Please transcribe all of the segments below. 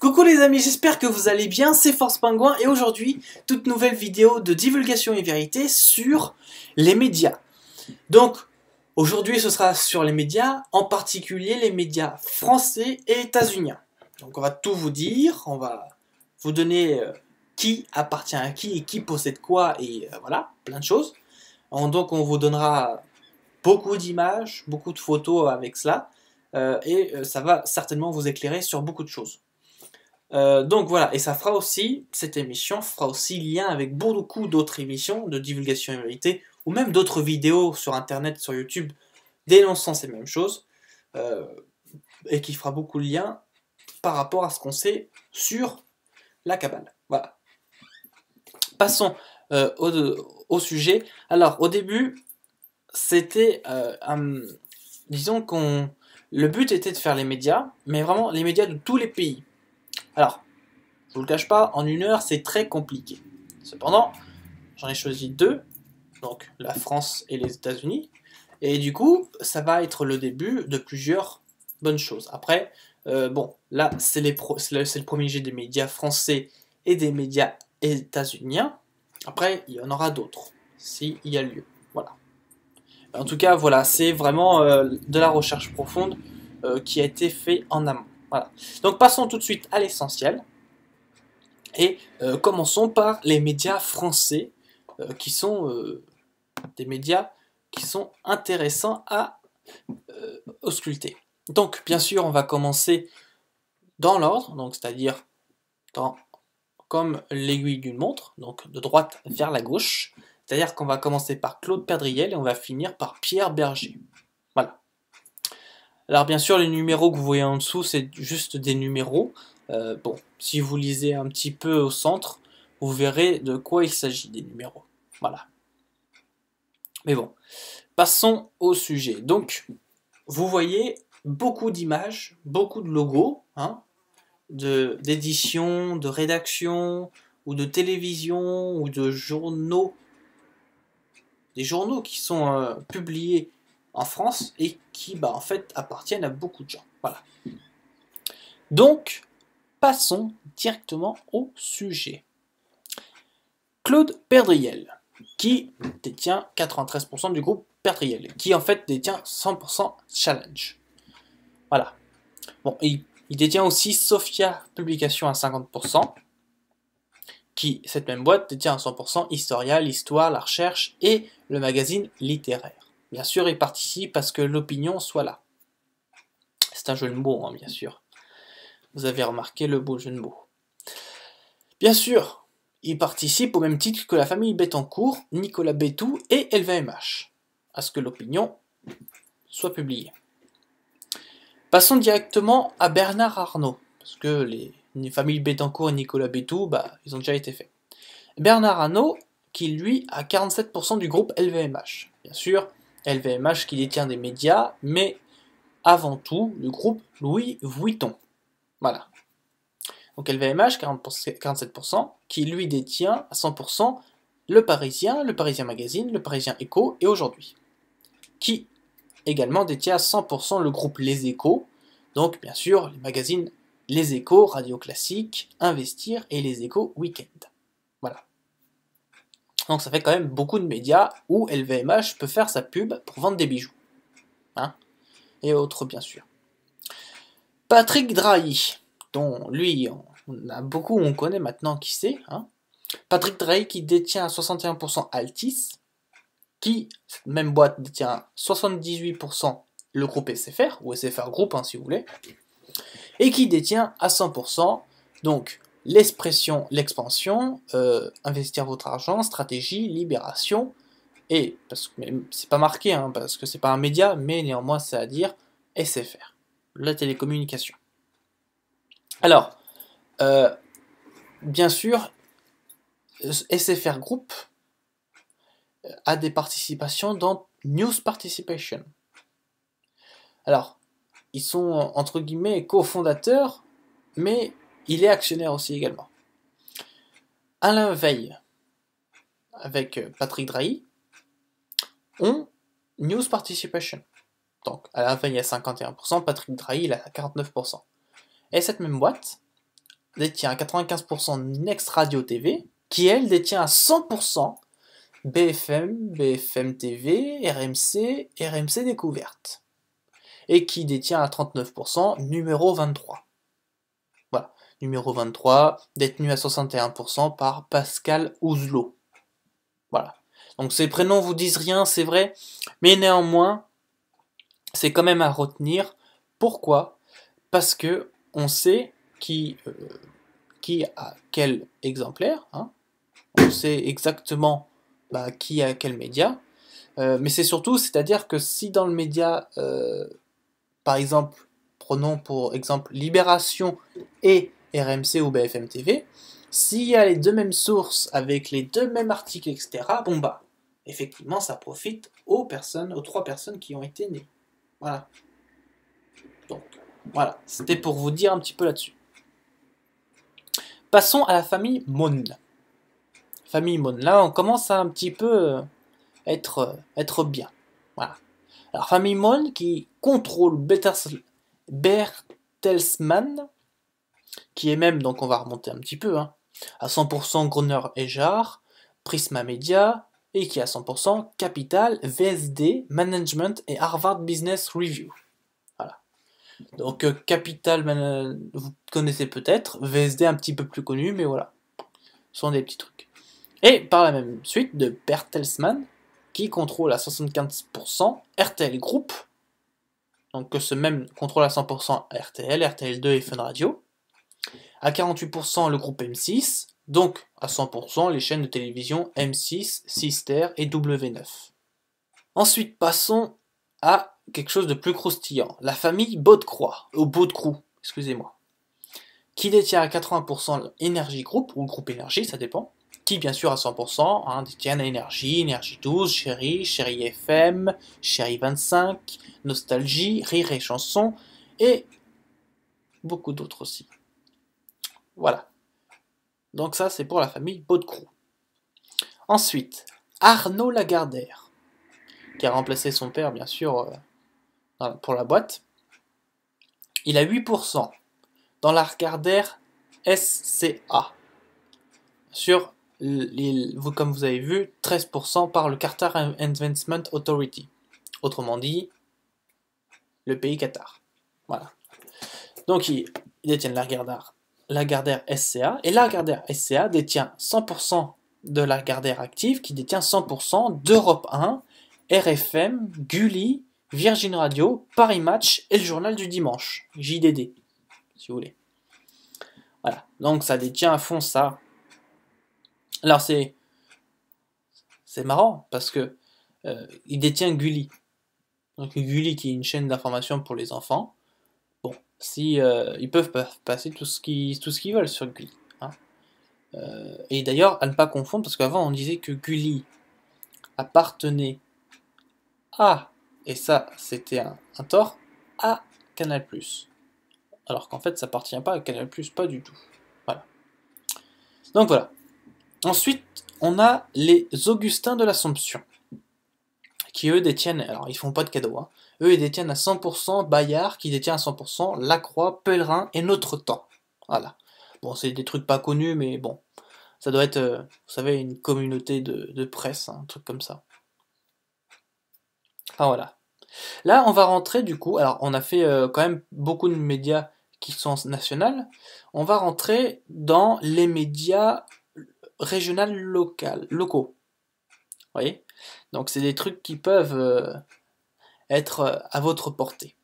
Coucou les amis, j'espère que vous allez bien, c'est Force Pingouin et aujourd'hui, toute nouvelle vidéo de divulgation et vérité sur les médias. Donc, aujourd'hui ce sera sur les médias, en particulier les médias français et états-uniens. Donc on va tout vous dire, on va vous donner qui appartient à qui et qui possède quoi et voilà, plein de choses. Donc on vous donnera beaucoup d'images, beaucoup de photos avec cela et ça va certainement vous éclairer sur beaucoup de choses. Donc voilà, et ça fera aussi, cette émission fera aussi lien avec beaucoup d'autres émissions de divulgation et vérité, ou même d'autres vidéos sur internet, sur YouTube, dénonçant ces mêmes choses, et qui fera beaucoup de lien par rapport à ce qu'on sait sur la Kabbale. Voilà. Passons au sujet. Alors, au début, c'était, disons le but était de faire les médias, mais vraiment les médias de tous les pays. Alors, je vous le cache pas, en une heure, c'est très compliqué. Cependant, j'en ai choisi deux, donc la France et les États-Unis, et du coup, ça va être le début de plusieurs bonnes choses. Après, bon, là, c'est le premier jet des médias français et des médias états-uniens. Après, il y en aura d'autres, s'il y a lieu. Voilà. En tout cas, voilà, c'est vraiment de la recherche profonde qui a été fait en amont. Voilà. Donc, passons tout de suite à l'essentiel. Et commençons par les médias français, qui sont des médias qui sont intéressants à ausculter. Donc, bien sûr, on va commencer dans l'ordre, donc c'est-à-dire comme l'aiguille d'une montre, donc de droite vers la gauche. C'est-à-dire qu'on va commencer par Claude Perdriel et on va finir par Pierre Berger. Voilà. Alors bien sûr, les numéros que vous voyez en dessous, c'est juste des numéros. Bon, si vous lisez un petit peu au centre, vous verrez de quoi il s'agit des numéros. Voilà. Mais bon, passons au sujet. Donc, vous voyez beaucoup d'images, beaucoup de logos, hein, d'édition, de rédaction, ou de télévision, ou de journaux. Des journaux qui sont publiés en France et qui, en fait, appartiennent à beaucoup de gens. Voilà. Donc, passons directement au sujet. Claude Perdriel, qui détient 93% du groupe Perdriel, qui en fait détient 100% Challenge. Voilà. Bon, il détient aussi Sophia Publications à 50%, qui, cette même boîte, détient à 100% Historia, l'Histoire, la Recherche et le magazine littéraire. Bien sûr, il participe parce que l'opinion soit là. C'est un jeu de mots, hein, bien sûr. Vous avez remarqué le beau jeu de mots. Bien sûr, il participe au même titre que la famille Bettencourt, Nicolas Bétou et LVMH, à ce que l'opinion soit publiée. Passons directement à Bernard Arnault, parce que les familles Bettencourt et Nicolas Bétou, ils ont déjà été faits. Bernard Arnault, qui lui a 47% du groupe LVMH. Bien sûr, LVMH qui détient des médias, mais avant tout, le groupe Louis Vuitton. Voilà. Donc LVMH, 47%, qui lui détient à 100% le Parisien Magazine, le Parisien Écho et Aujourd'hui. Qui également détient à 100% le groupe Les Échos, donc bien sûr les magazines Les Échos, Radio Classique, Investir et Les Échos Week-end. Voilà. Donc ça fait quand même beaucoup de médias où LVMH peut faire sa pub pour vendre des bijoux. Hein, et autres bien sûr. Patrick Drahi, dont lui, on connaît maintenant qui c'est. Hein. Patrick Drahi qui détient à 61% Altis, qui, cette même boîte, détient à 78% le groupe SFR, ou SFR Group, hein, si vous voulez, et qui détient à 100%, donc, l'expansion, investir votre argent, stratégie, libération, et, parce que c'est pas marqué, hein, parce que c'est pas un média, mais néanmoins c'est à dire SFR, la télécommunication. Alors, bien sûr, SFR Group a des participations dans News Participation. Alors, ils sont entre guillemets cofondateurs, mais il est actionnaire aussi également. Alain Veil, avec Patrick Drahi, ont News Participation. Donc, Alain Veil a 51%, Patrick Drahi il a 49%. Et cette même boîte détient à 95% Next Radio TV, qui elle détient à 100% BFM, BFM TV, RMC, RMC Découverte, et qui détient à 39% numéro 23. Voilà, numéro 23, détenu à 61% par Pascal Ouzlot. Voilà. Donc ces prénoms vous disent rien, c'est vrai, mais néanmoins, c'est quand même à retenir. Pourquoi? Parce que on sait qui a quel exemplaire, hein, on sait exactement qui a quel média, mais c'est surtout, c'est-à-dire que si dans le média, par exemple, prenons pour exemple Libération et RMC ou BFM TV, s'il y a les deux mêmes sources avec les deux mêmes articles, etc., bon effectivement, ça profite aux trois personnes qui ont été nées. Voilà. Donc, voilà, c'était pour vous dire un petit peu là-dessus. Passons à la famille Mon. Famille Mon, là, on commence à un petit peu être bien. Voilà. Alors, famille Mon qui contrôle Bertelsmann, qui est même, donc on va remonter un petit peu, hein, à 100% Gruner et Jarre, Prisma Media, et qui est à 100% Capital, VSD, Management et Harvard Business Review. Voilà. Donc Capital, vous connaissez peut-être, VSD un petit peu plus connu, mais voilà, ce sont des petits trucs. Et par la même suite de Bertelsmann, qui contrôle à 75% RTL Group, donc ce même contrôle à 100% RTL, RTL2 et Fun Radio, à 48% le groupe M6, donc à 100% les chaînes de télévision M6, Sister et W9. Ensuite, passons à quelque chose de plus croustillant, la famille Baudecroix, excusez-moi, qui détient à 80% Énergie Group, ou Groupe Énergie, ça dépend, qui bien sûr à 100% détient Énergie, Énergie 12, Chérie, Chérie FM, Chérie 25, Nostalgie, Rire et Chanson, et beaucoup d'autres aussi. Voilà. Donc ça, c'est pour la famille Baudecroux. Ensuite, Arnaud Lagardère, qui a remplacé son père, bien sûr, pour la boîte. Il a 8% dans la Lagardère SCA. Sur, comme vous avez vu, 13% par le Qatar Investment Authority. Autrement dit, le pays Qatar. Voilà. Donc, ils détiennent Lagardère SCA. Et Lagardère SCA détient 100% de Lagardère Active, qui détient 100% d'Europe 1, RFM, Gulli, Virgin Radio, Paris Match et le Journal du Dimanche, JDD, si vous voulez. Voilà, donc ça détient à fond ça. Alors c'est marrant, parce que il détient Gulli. Donc Gulli qui est une chaîne d'information pour les enfants. Bon, si ils peuvent passer tout ce qu'ils veulent sur Gulli. Hein. Et d'ailleurs, à ne pas confondre, parce qu'avant on disait que Gulli appartenait à, et ça c'était un tort, à Canal+. Alors qu'en fait ça appartient pas à Canal+, pas du tout. Voilà. Donc voilà. Ensuite, on a les Augustins de l'Assomption, qui eux détiennent, alors ils font pas de cadeaux, hein, eux ils détiennent à 100% Bayard, qui détient à 100% Lacroix, Pèlerin et Notre Temps. Voilà. Bon, c'est des trucs pas connus, mais bon, ça doit être, vous savez, une communauté de presse, hein, un truc comme ça. Enfin voilà. Là, on va rentrer du coup, alors on a fait quand même beaucoup de médias qui sont nationaux, on va rentrer dans les médias locaux. Vous voyez? Donc c'est des trucs qui peuvent être à votre portée.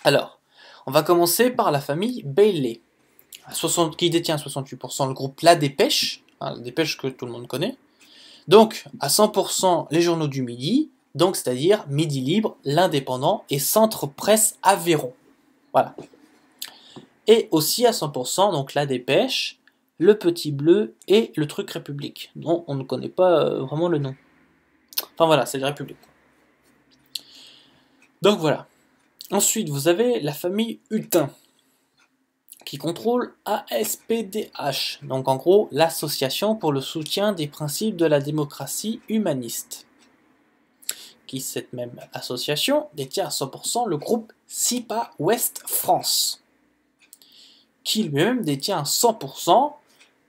Alors, on va commencer par la famille Bailey, qui détient 68% le groupe La Dépêche, hein, La Dépêche que tout le monde connaît. Donc, à 100% les journaux du midi, donc c'est-à-dire Midi Libre, L'Indépendant et Centre Presse Aveyron. Voilà. Et aussi à 100%, donc La Dépêche, Le Petit Bleu et Le Truc République, dont on ne connaît pas vraiment le nom. Enfin voilà, c'est la République. Donc voilà. Ensuite, vous avez la famille Hutin, qui contrôle ASPDH, donc en gros l'Association pour le soutien des principes de la démocratie humaniste. Qui, cette même association, détient à 100% le groupe SIPA Ouest France, qui lui-même détient 100%,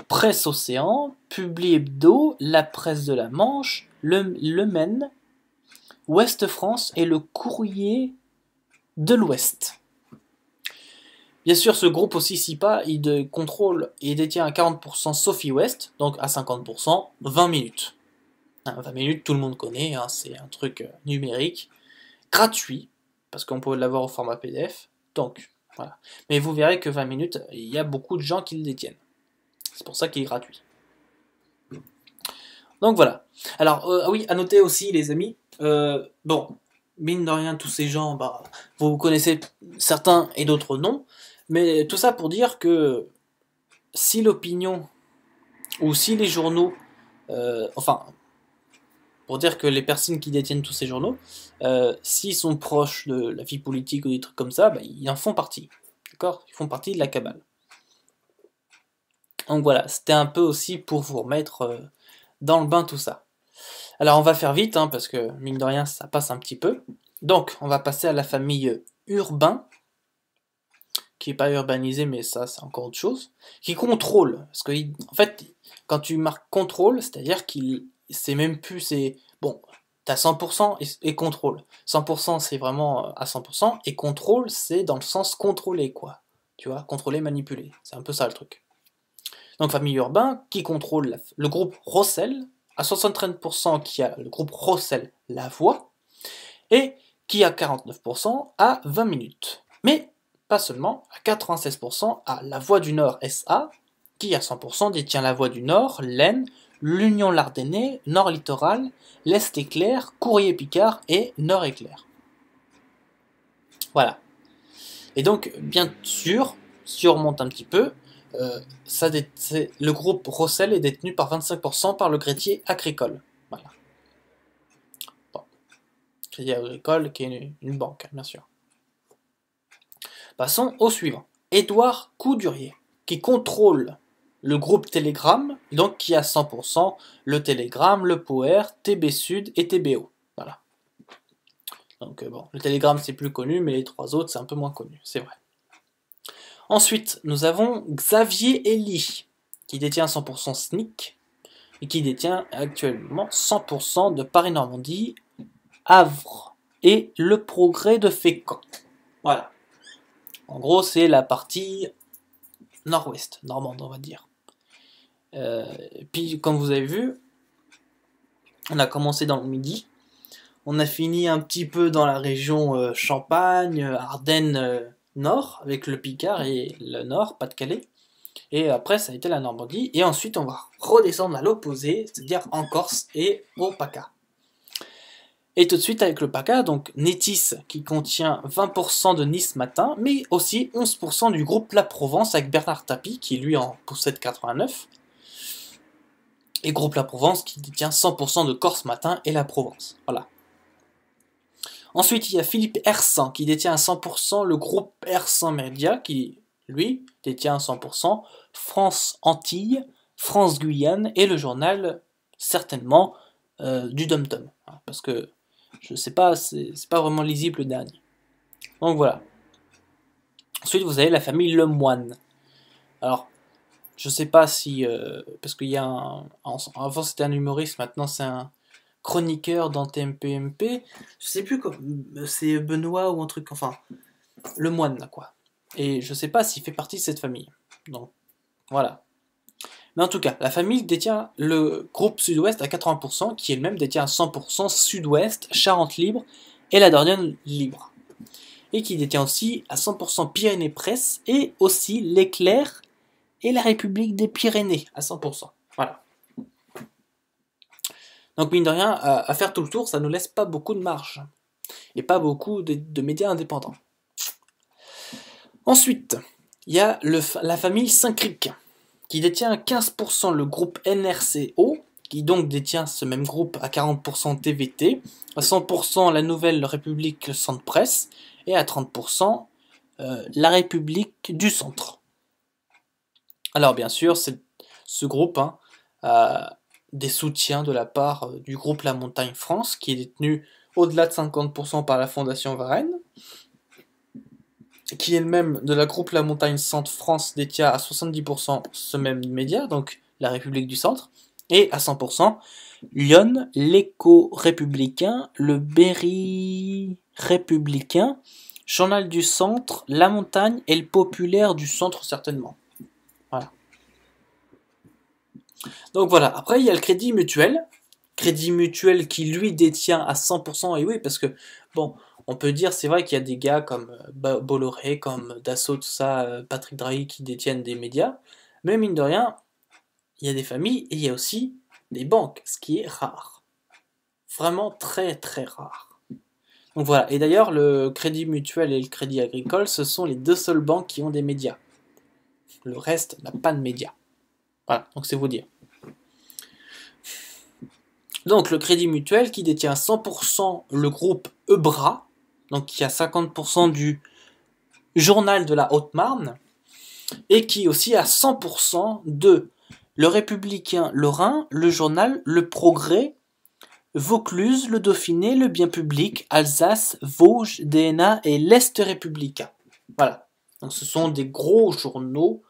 Presse Océan, Publi Hebdo, La Presse de la Manche, Le Maine, Ouest France et le Courrier de l'Ouest. Bien sûr, ce groupe aussi, SIPA, il contrôle et détient à 40% Sophie West, donc à 50%, 20 minutes. 20 minutes, tout le monde connaît, hein, c'est un truc numérique, gratuit, parce qu'on peut l'avoir au format PDF, donc voilà. Mais vous verrez que 20 minutes, il y a beaucoup de gens qui le détiennent. C'est pour ça qu'il est gratuit. Donc voilà. Alors, oui, à noter aussi, les amis, bon, mine de rien, tous ces gens, bah, vous connaissez certains et d'autres non, mais tout ça pour dire que si l'opinion, ou si les journaux, enfin, pour dire que les personnes qui détiennent tous ces journaux, s'ils sont proches de la vie politique ou des trucs comme ça, bah, ils en font partie. D'accord ? Ils font partie de la cabale. Donc voilà, c'était un peu aussi pour vous remettre dans le bain tout ça. Alors on va faire vite, hein, parce que mine de rien, ça passe un petit peu. Donc, on va passer à la famille Urbain, qui n'est pas urbanisé, mais ça, c'est encore autre chose, qui contrôle. Parce que, en fait, quand tu marques contrôle, c'est-à-dire qu'il c'est même plus, c'est bon, t'as 100% et contrôle. 100% c'est vraiment à 100%, et contrôle, c'est dans le sens contrôler, quoi. Tu vois, contrôler, manipuler. C'est un peu ça le truc. Donc, famille Urbain, qui contrôle le groupe Rossel, à 73% qui a le groupe Rossel La Voix, et qui a 49% à 20 minutes. Mais pas seulement, à 96% à La Voix du Nord SA, qui à 100% détient La Voix du Nord, l'Aisne, l'Union Lardennais, Nord Littoral, l'Est Éclair, Courrier Picard et Nord Éclair. Voilà. Et donc, bien sûr, si on remonte un petit peu, le groupe Rossel est détenu par 25% par le Crédit Agricole. Voilà. Bon. Crédit Agricole qui est une banque, bien sûr. Passons au suivant. Édouard Coudurier, qui contrôle le groupe Telegram, donc qui a 100% le Telegram, le Power, TB Sud et TBO. Voilà. Donc bon, le Telegram c'est plus connu, mais les trois autres c'est un peu moins connu, c'est vrai. Ensuite, nous avons Xavier Elie, qui détient 100% SNIC, et qui détient actuellement 100% de Paris-Normandie, Havre et le Progrès de Fécamp. Voilà. En gros, c'est la partie nord-ouest, normande, on va dire. Puis, comme vous avez vu, on a commencé dans le Midi, on a fini un petit peu dans la région Champagne, Ardennes Nord, avec le Picard et le Nord, Pas-de-Calais. Et après, ça a été la Normandie. Et ensuite, on va redescendre à l'opposé, c'est-à-dire en Corse et au PACA. Et tout de suite avec le PACA, donc Nétis qui contient 20% de Nice Matin, mais aussi 11% du groupe La Provence avec Bernard Tapie qui lui en possède 89. Et groupe La Provence qui détient 100% de Corse Matin et La Provence. Voilà. Ensuite, il y a Philippe Hersan qui détient à 100% le groupe Hersan Média qui, lui, détient à 100% France Antilles, France Guyane et le journal, certainement, du Dom-Tom. Parce que je sais pas, c'est pas vraiment lisible le dernier. Donc voilà. Ensuite, vous avez la famille Lemoine. Alors, je sais pas si... parce qu'il y a avant c'était un humoriste, maintenant c'est un chroniqueur dans TMPMP. Je sais plus quoi. C'est Benoît ou un truc, enfin... Lemoine, là, quoi. Et je sais pas s'il fait partie de cette famille. Donc, voilà. Mais en tout cas, la famille détient le groupe Sud-Ouest à 80%, qui elle-même détient à 100% Sud-Ouest, Charente Libre et la Dordogne Libre. Et qui détient aussi à 100% Pyrénées Presse et aussi l'Éclair et la République des Pyrénées à 100%. Voilà. Donc mine de rien, à faire tout le tour, ça ne laisse pas beaucoup de marge. Et pas beaucoup de médias indépendants. Ensuite, il y a la famille Saint-Cric, qui détient à 15% le groupe NRCO, qui donc détient ce même groupe à 40% TVT, à 100% la Nouvelle République Centre Presse, et à 30% la République du Centre. Alors bien sûr, ce groupe a des soutiens de la part du groupe La Montagne France, qui est détenu au-delà de 50% par la Fondation Varenne, qui elle-même de la groupe La Montagne Centre France, détient à 70% ce même média, donc La République du Centre, et à 100%, Lyon, l'Écho-Républicain, le Berry Républicain, Journal du Centre, La Montagne et le Populaire du Centre certainement. Voilà. Donc voilà, après il y a le Crédit Mutuel qui lui détient à 100%, et oui, parce que, bon, on peut dire, c'est vrai qu'il y a des gars comme Bolloré, comme Dassault, tout ça, Patrick Drahi qui détiennent des médias, mais mine de rien, il y a des familles et il y a aussi des banques, ce qui est rare. Vraiment très très rare. Donc voilà, et d'ailleurs, le Crédit Mutuel et le Crédit Agricole, ce sont les deux seules banques qui ont des médias. Le reste n'a pas de médias. Voilà, donc c'est vous dire. Donc le Crédit Mutuel qui détient à 100% le groupe Ebra, donc qui a 50% du journal de la Haute-Marne, et qui aussi a 100% de Le Républicain Lorrain, le journal Le Progrès, Vaucluse, Le Dauphiné, Le Bien Public, Alsace, Vosges, DNA et l'Est républicain. Voilà. Donc ce sont des gros journaux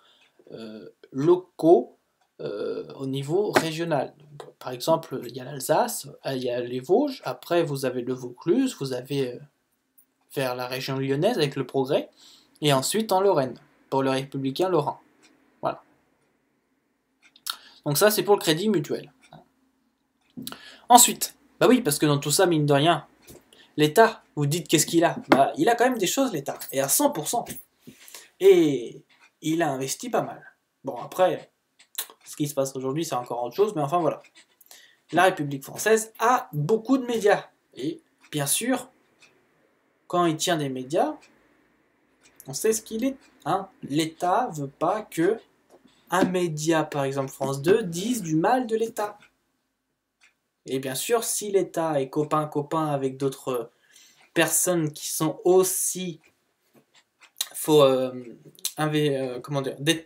locaux au niveau régional. Donc, par exemple, il y a l'Alsace, il y a les Vosges, après vous avez le Vaucluse, vous avez vers la région lyonnaise avec le Progrès, et ensuite en Lorraine, pour le Républicain Lorrain. Voilà. Donc ça c'est pour le Crédit Mutuel. Ensuite, bah oui, parce que dans tout ça, mine de rien, l'État, vous dites qu'est-ce qu'il a? Bah, il a quand même des choses, l'État, et à 100%. Et il a investi pas mal. Bon, après, ce qui se passe aujourd'hui, c'est encore autre chose, mais enfin voilà. La République française a beaucoup de médias. Et bien sûr, quand il tient des médias, on sait ce qu'il est. Hein. L'État veut pas que un média, par exemple France 2, dise du mal de l'État. Et bien sûr, si l'État est copain avec d'autres personnes qui sont aussi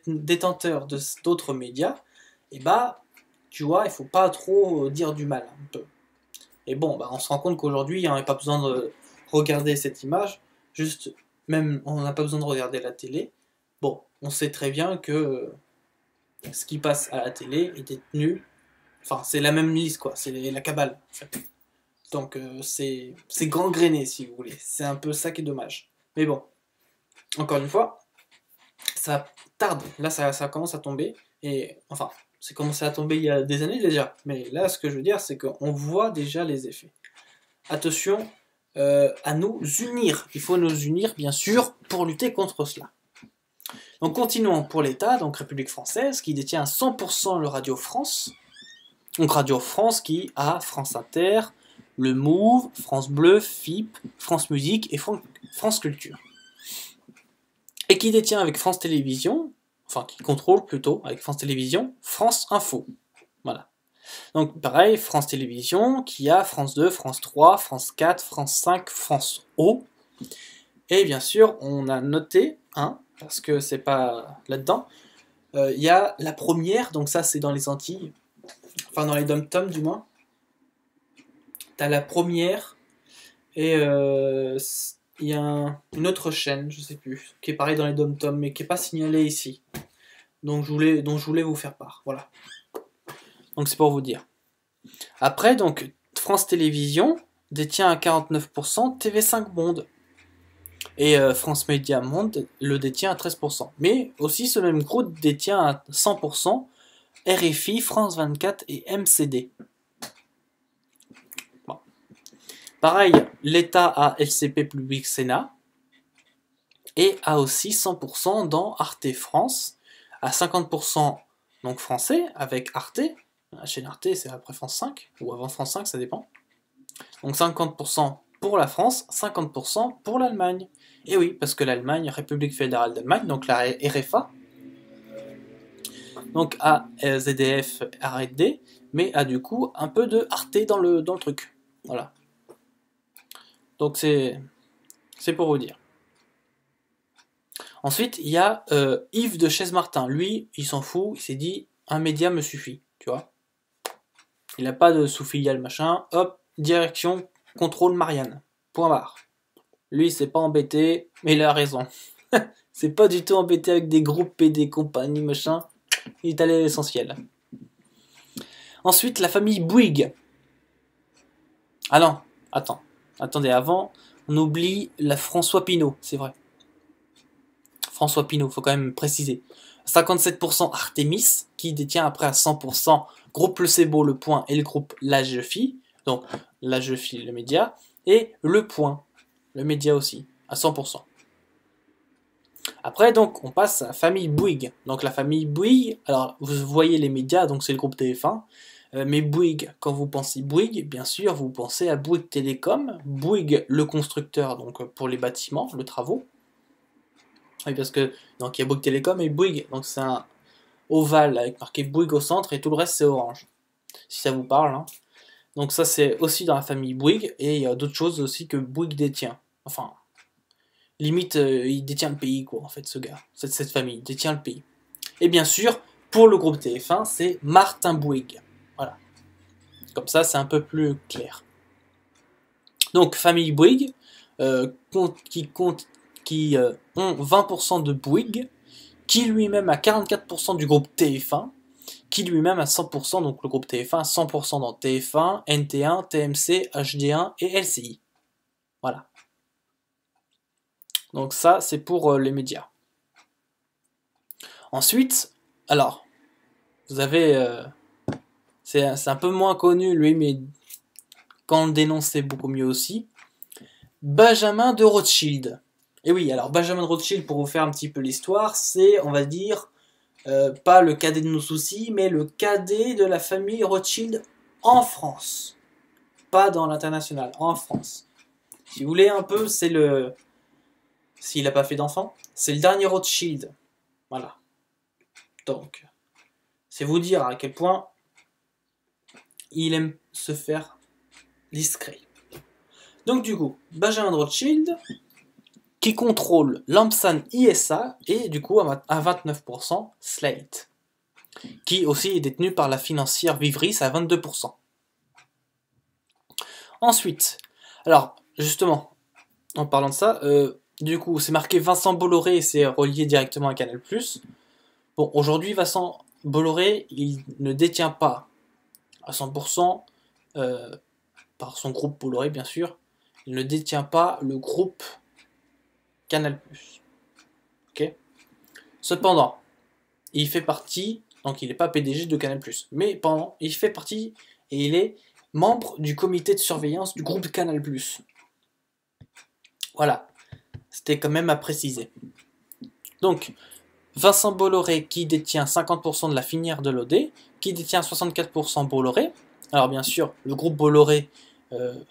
détenteurs d'autres médias, et bah, tu vois, il faut pas trop dire du mal un peu. Et bon, bah, on se rend compte qu'aujourd'hui, il n'y a pas besoin de regarder cette image, juste, même, on n'a pas besoin de regarder la télé. Bon, on sait très bien que ce qui passe à la télé est détenu, enfin, c'est la même liste, quoi, c'est la cabale, en fait. Donc, c'est gangréné, si vous voulez. C'est un peu ça qui est dommage. Mais bon, encore une fois, ça tarde. Là, ça commence à tomber. Et enfin, c'est commencé à tomber il y a des années déjà. Mais là, ce que je veux dire, c'est qu'on voit déjà les effets. Attention à nous unir. Il faut nous unir, bien sûr, pour lutter contre cela. Donc, continuons pour l'État, donc République française, qui détient à 100% le Radio France. Donc, Radio France qui a France Inter, Le Move, France Bleu, FIP, France Musique et France Culture. Et qui détient avec France Télévisions, enfin qui contrôle plutôt avec France Télévisions, France Info. Voilà. Donc pareil, France Télévisions, qui a France 2, France 3, France 4, France 5, France O. Et bien sûr, on a noté, parce que c'est pas là-dedans, il y a la première, donc ça c'est dans les Antilles, enfin dans les dom-toms du moins. T'as la première, et il y a une autre chaîne, je sais plus, qui est pareil dans les dom-toms, mais qui n'est pas signalée ici. Donc dont je voulais vous faire part. Voilà. Donc c'est pour vous dire. Après, donc, France Télévisions détient à 49% TV5 Monde. Et France Média Monde le détient à 13%. Mais aussi, ce même groupe détient à 100% RFI, France 24 et MCD. Bon. Pareil, l'État a LCP Public Sénat. Et a aussi 100% dans Arte France, à 50% donc français, avec Arte, la chaîne Arte c'est après France 5, ou avant France 5, ça dépend. Donc 50% pour la France, 50% pour l'Allemagne. Et oui, parce que l'Allemagne, République fédérale d'Allemagne, donc la RFA, donc a ZDF, ARD, mais a du coup un peu de Arte dans le truc. Voilà. Donc c'est pour vous dire. Ensuite, il y a Yves de Chaise-Martin. Lui, il s'en fout, il s'est dit, un média me suffit, tu vois. Il n'a pas de sous-filiale, machin. Hop, direction, contrôle Marianne. Point barre. Lui, il s'est pas embêté, mais il a raison. C'est pas du tout embêté avec des groupes et des compagnies, machin. Il est allé à l'essentiel. Ensuite, la famille Bouygues. Ah non, attendez, avant, on oublie la François Pinault, c'est vrai. François Pinault, faut quand même préciser. 57% Artemis, qui détient après à 100% Groupe Le Cébo, Le Point et le groupe La Jeufie. Donc, La Jeufie, le média. Et Le Point, le média aussi, à 100%. Après, donc, on passe à la famille Bouygues. Donc, la famille Bouygues, alors, vous voyez les médias, donc c'est le groupe TF1. Mais Bouygues, quand vous pensez Bouygues, bien sûr, vous pensez à Bouygues Télécom, Bouygues le constructeur, donc pour les bâtiments, les travaux. Oui, parce que donc il y a Bouygues Télécom et Bouygues, donc c'est un ovale avec marqué Bouygues au centre et tout le reste c'est orange. Si ça vous parle. Hein. Donc ça c'est aussi dans la famille Bouygues et il y a d'autres choses aussi que Bouygues détient. Enfin, limite il détient le pays quoi en fait ce gars, cette famille détient le pays. Et bien sûr pour le groupe TF1 c'est Martin Bouygues. Voilà. Comme ça, c'est un peu plus clair. Donc, famille Bouygues, qui ont 20% de Bouygues, qui lui-même a 44% du groupe TF1, qui lui-même a 100%, donc le groupe TF1 a 100% dans TF1, NT1, TMC, HD1 et LCI. Voilà. Donc ça, c'est pour les médias. Ensuite, alors, vous avez... c'est un peu moins connu, lui, mais quand on le dénonce, c'est beaucoup mieux aussi. Benjamin de Rothschild. Et oui, alors Benjamin de Rothschild, pour vous faire un petit peu l'histoire, c'est, on va dire, pas le cadet de nos soucis, mais le cadet de la famille Rothschild en France. Pas dans l'international, en France. Si vous voulez un peu, c'est le... S'il n'a pas fait d'enfant, c'est le dernier Rothschild. Voilà. Donc, c'est vous dire à quel point il aime se faire discret. Donc du coup, Benjamin de Rothschild, qui contrôle Lamsan ISA et du coup à 29% Slate, qui aussi est détenu par la financière Vivris à 22%. Ensuite, alors justement, en parlant de ça, du coup c'est marqué Vincent Bolloré et c'est relié directement à Canal+. Bon, aujourd'hui Vincent Bolloré, il ne détient pas à 100%, par son groupe Bolloré bien sûr, il ne détient pas le groupe Canal+. Ok. Cependant, il fait partie, donc il n'est pas PDG de Canal+, mais il fait partie et il est membre du comité de surveillance du groupe Canal+. Voilà, c'était quand même à préciser. Donc, Vincent Bolloré qui détient 50% de la filière de l'OD, qui détient 64% Bolloré. Alors bien sûr, le groupe Bolloré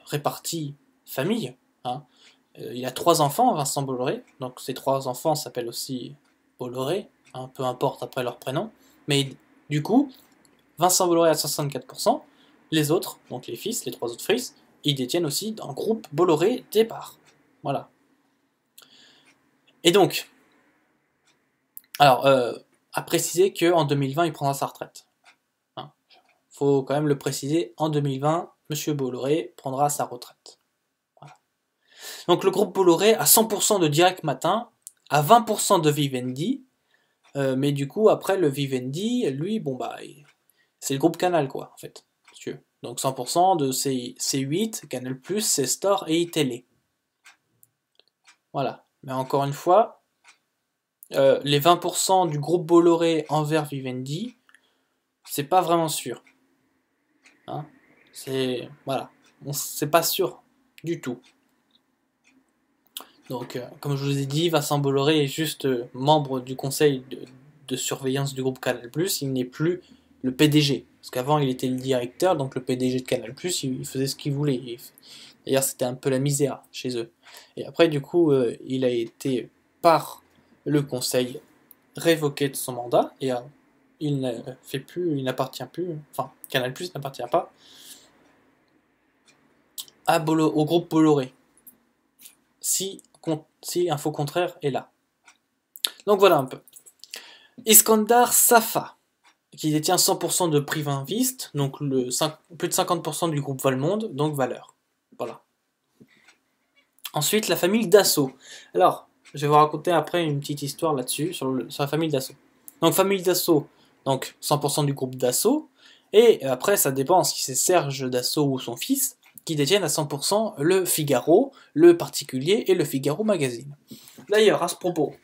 répartit famille. Hein. Il a 3 enfants, Vincent Bolloré. Donc ces 3 enfants s'appellent aussi Bolloré, hein, peu importe après leur prénom. Mais du coup, Vincent Bolloré a 64%. Les autres, donc les fils, les 3 autres fils, ils détiennent aussi un groupe Bolloré départ. Voilà. Et donc, alors, à préciser qu'en 2020, il prendra sa retraite. Hein. Faut quand même le préciser, en 2020, M. Bolloré prendra sa retraite. Voilà. Donc le groupe Bolloré a 100% de Direct Matin, à 20% de Vivendi, mais du coup, après le Vivendi, lui, bon bah, c'est le groupe Canal, quoi, en fait. Donc 100% de C8, Canal+, C-Store et iTélé. Voilà. Mais encore une fois, les 20% du groupe Bolloré envers Vivendi, c'est pas vraiment sûr. Hein, voilà, c'est pas sûr du tout. Donc, comme je vous ai dit, Vincent Bolloré est juste membre du conseil de surveillance du groupe Canal+, il n'est plus le PDG. Parce qu'avant, il était le directeur, donc le PDG de Canal+, il faisait ce qu'il voulait. D'ailleurs, c'était un peu la misère chez eux. Et après, du coup, il a été, par le conseil, révoqué de son mandat, et il n'appartient plus, enfin, Canal+ n'appartient pas au groupe Bolloré. Si info contraire est là. Donc voilà un peu. Iskandar Safa, qui détient 100% de Privinvest, donc plus de 50% du groupe Valmonde, donc Valeur. Voilà. Ensuite, la famille Dassault. Alors, je vais vous raconter après une petite histoire là-dessus, sur la famille Dassault. Donc famille Dassault, donc 100% du groupe Dassault, et après ça dépend si c'est Serge Dassault ou son fils, qui détiennent à 100% le Figaro, le Particulier et le Figaro Magazine. D'ailleurs, à ce propos,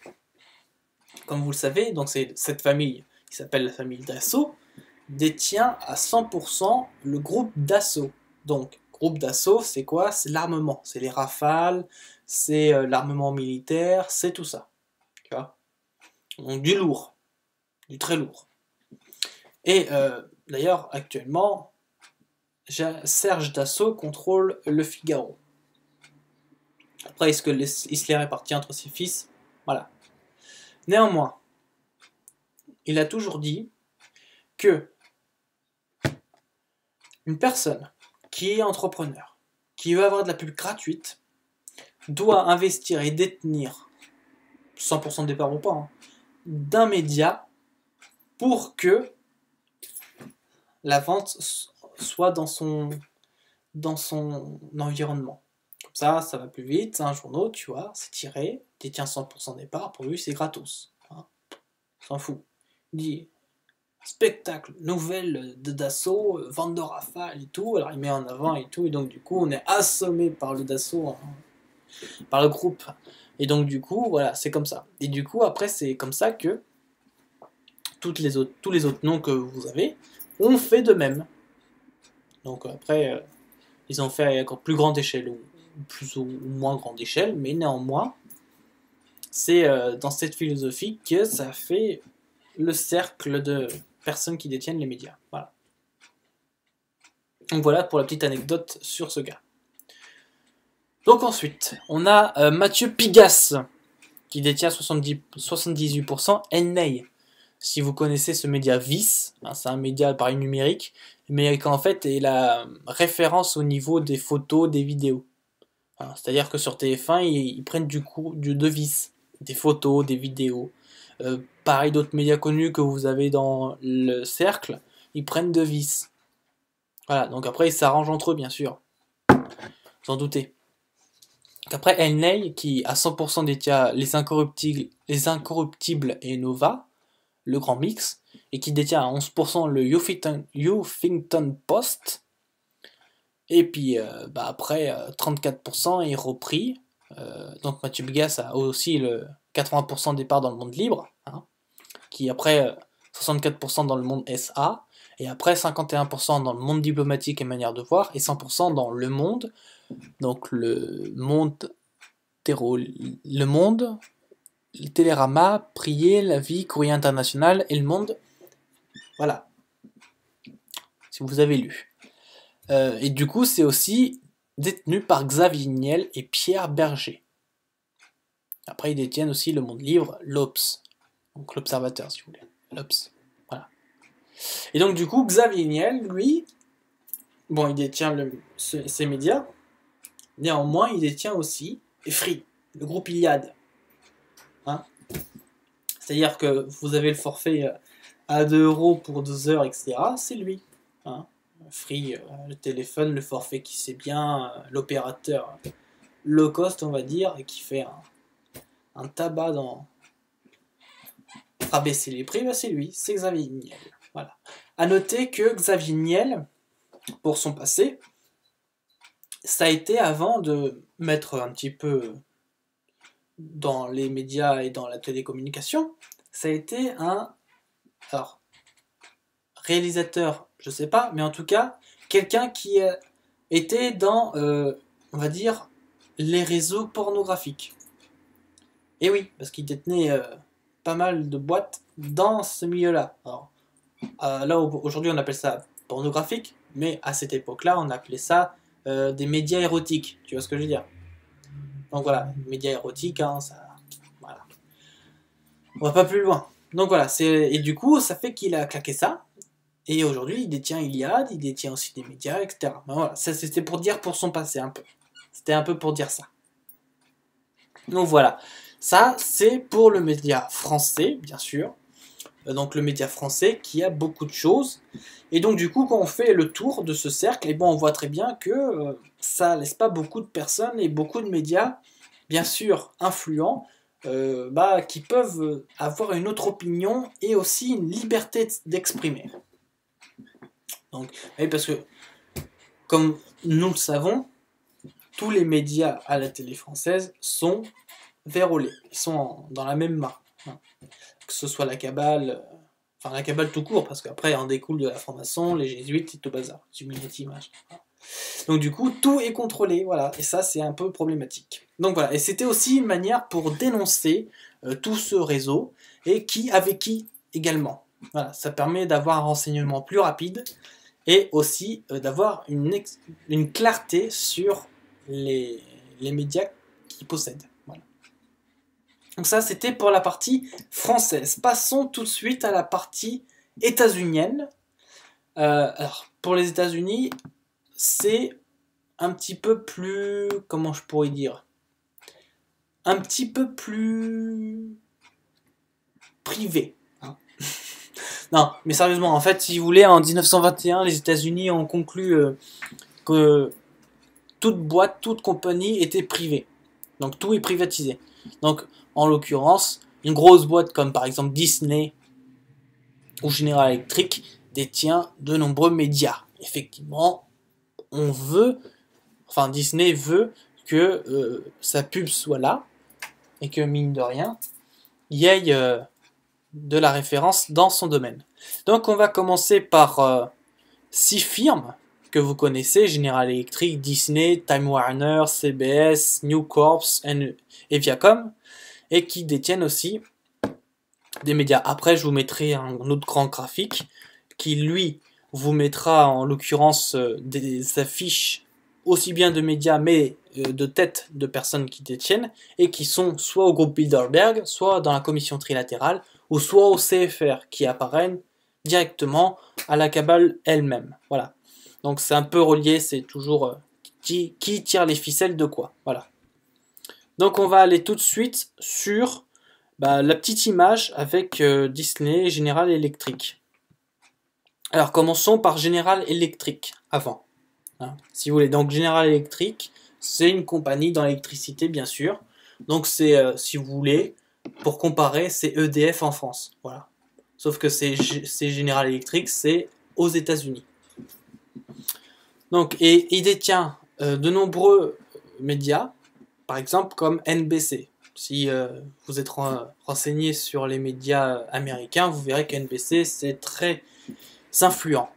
comme vous le savez, donc c'est cette famille qui s'appelle la famille Dassault, détient à 100% le groupe Dassault. Donc, groupe Dassault, c'est quoi? C'est l'armement, c'est les Rafales, c'est l'armement militaire, c'est tout ça. Tu vois? Donc du lourd, du très lourd. Et d'ailleurs, actuellement, Serge Dassault contrôle le Figaro. Après, est-ce que il se les répartit entre ses fils? Voilà. Néanmoins, il a toujours dit que une personne qui est entrepreneur, qui veut avoir de la pub gratuite, doit investir et détenir 100% de départ ou pas, hein, d'un média pour que la vente soit dans son environnement. Comme ça va plus vite, c'est un journal, tu vois, c'est tiré, détient 100% des parts, pour lui c'est gratos. Hein. S'en fout. Il dit spectacle, nouvelle de Dassault, vente de Rafale et tout, alors il met en avant et tout, et donc du coup on est assommé par le Dassault, hein, par le groupe. Et donc du coup, voilà, c'est comme ça. Et du coup, après, c'est comme ça que tous les autres noms que vous avez ont fait de même. Donc après, ils ont fait à encore plus grande échelle, ou plus ou moins grande échelle, mais néanmoins, c'est dans cette philosophie que ça fait le cercle de personnes qui détiennent les médias. Voilà. Donc voilà pour la petite anecdote sur ce gars. Donc ensuite, on a Mathieu Pigasse, qui détient 78%, Enei. Si vous connaissez ce média Vice, hein, c'est un média appareil numérique, mais qui en fait est la référence au niveau des photos, des vidéos. Hein, c'est-à-dire que sur TF1, ils prennent du coup de Vice, des photos, des vidéos. Pareil d'autres médias connus que vous avez dans le cercle, ils prennent de Vice. Voilà, donc après ils s'arrangent entre eux bien sûr, sans douter. Après Enei, qui à 100% détient les Incorruptibles et Nova, le grand mix, et qui détient à 11% le Huffington Post, et puis après 34% est repris, donc Mathieu Pigasse a aussi le 80% des parts dans le monde libre, hein, qui après 64% dans le monde SA, et après 51% dans le monde diplomatique et manière de voir, et 100% dans le monde, donc le monde, le Télérama, Prier, La Vie, Courrier International et Le Monde. Voilà. Si vous avez lu. Et du coup, c'est aussi détenu par Xavier Niel et Pierre Berger. Après, ils détiennent aussi Le Monde Libre, l'Obs. Donc l'Observateur, si vous voulez. L'Obs. Voilà. Et donc, du coup, Xavier Niel, lui, bon, il détient ces médias. Néanmoins, il détient aussi Free, le groupe Iliad. Hein, c'est-à-dire que vous avez le forfait à 2 € pour 2 heures, etc. C'est lui. Hein. Free, le téléphone, le forfait qui sait bien, l'opérateur low cost, on va dire, et qui fait un tabac dans rabaisser les prix, bah c'est lui, c'est Xavier Niel. Voilà. À noter que Xavier Niel, pour son passé, ça a été avant de mettre un petit peu dans les médias et dans la télécommunication, ça a été alors, réalisateur, je sais pas, mais en tout cas, quelqu'un qui était dans, on va dire, les réseaux pornographiques. Et oui, parce qu'il détenait pas mal de boîtes dans ce milieu-là. Alors, là, aujourd'hui, on appelle ça pornographique, mais à cette époque-là, on appelait ça des médias érotiques. Tu vois ce que je veux dire? Donc voilà, médias érotiques, hein, ça... Voilà. On va pas plus loin. Donc voilà, et du coup, ça fait qu'il a claqué ça. Et aujourd'hui, il détient Iliad, il détient aussi des médias, etc. Ben voilà, ça c'était pour dire pour son passé un peu. C'était un peu pour dire ça. Donc voilà, ça c'est pour le média français, bien sûr. Donc le média français qui a beaucoup de choses. Et donc du coup, quand on fait le tour de ce cercle, et bon, on voit très bien que ça laisse pas beaucoup de personnes et beaucoup de médias, bien sûr, influents, qui peuvent avoir une autre opinion et aussi une liberté d'exprimer. Donc, oui, parce que, comme nous le savons, tous les médias à la télé française sont vérolés, ils sont dans la même main. Hein. Que ce soit la cabale, enfin la cabale tout court, parce qu'après en découle de la franc-maçon, les jésuites et tout bazar, image. Donc du coup, tout est contrôlé, voilà, et ça c'est un peu problématique. Donc voilà, et c'était aussi une manière pour dénoncer tout ce réseau, et qui avec qui également. Voilà, ça permet d'avoir un renseignement plus rapide, et aussi d'avoir une clarté sur les médias qu'ils possèdent. Voilà. Donc ça, c'était pour la partie française. Passons tout de suite à la partie états-unienne. Alors, pour les États-Unis, c'est un petit peu plus... Comment je pourrais dire? Un petit peu plus... privé. Hein. Non, mais sérieusement, en fait, si vous voulez, en 1921, les États-Unis ont conclu que toute boîte, toute compagnie était privée. Donc tout est privatisé. Donc, en l'occurrence, une grosse boîte comme par exemple Disney ou General Electric détient de nombreux médias. Effectivement, Disney veut que sa pub soit là et que mine de rien, il y ait de la référence dans son domaine. Donc on va commencer par 6 firmes que vous connaissez, General Electric, Disney, Time Warner, CBS, News Corp et Viacom, et qui détiennent aussi des médias. Après, je vous mettrai un autre grand graphique qui, lui, vous mettra en l'occurrence des affiches aussi bien de médias, mais de têtes de personnes qui détiennent, et qui sont soit au groupe Bilderberg, soit dans la commission trilatérale, ou soit au CFR, qui apparaissent directement à la cabale elle-même. Voilà. Donc c'est un peu relié, c'est toujours qui tire les ficelles de quoi. Voilà. Donc on va aller tout de suite sur la petite image avec Disney et General Electric. Alors commençons par General Electric avant. Hein, si vous voulez. Donc General Electric, c'est une compagnie dans l'électricité bien sûr. Donc c'est, si vous voulez, pour comparer, c'est EDF en France. Voilà. Sauf que c'est General Electric, c'est aux États-Unis. Donc, et il détient de nombreux médias, par exemple comme NBC. Si vous êtes renseigné sur les médias américains, vous verrez qu'NBC c'est très influent.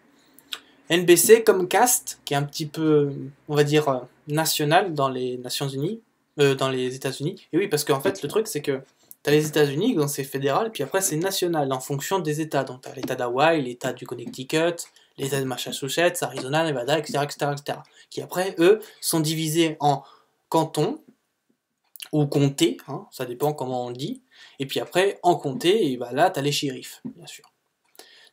NBC comme Cast, qui est un petit peu, on va dire, national dans les Nations Unies, dans les États-Unis. Et oui, parce qu'en fait, le truc c'est que t'as les États-Unis, donc c'est fédéral, puis après c'est national en fonction des États. Donc t'as l'État d'Hawaï, l'État du Connecticut, l'État de Massachusetts, Arizona, Nevada, etc., etc., qui après, eux, sont divisés en cantons, ou comtés, hein, ça dépend comment on le dit, et puis après, en comté, et là, t'as les shérifs, bien sûr.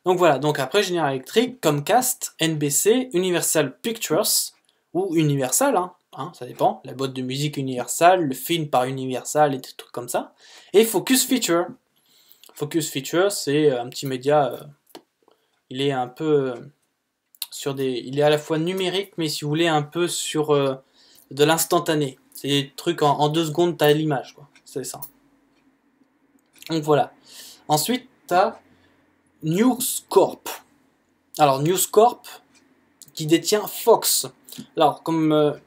Donc voilà, donc après, General Electric, Comcast, NBC, Universal Pictures, ou Universal, ça dépend, la boîte de musique Universal, le film par Universal, et des trucs comme ça, et Focus Feature. Focus Feature, c'est un petit média, il est un peu... il est à la fois numérique, mais si vous voulez, un peu sur de l'instantané. C'est des trucs en 2 secondes, t'as l'image, quoi. C'est ça. Donc voilà. Ensuite, t'as News Corp. Alors, News Corp, qui détient Fox. Alors, comme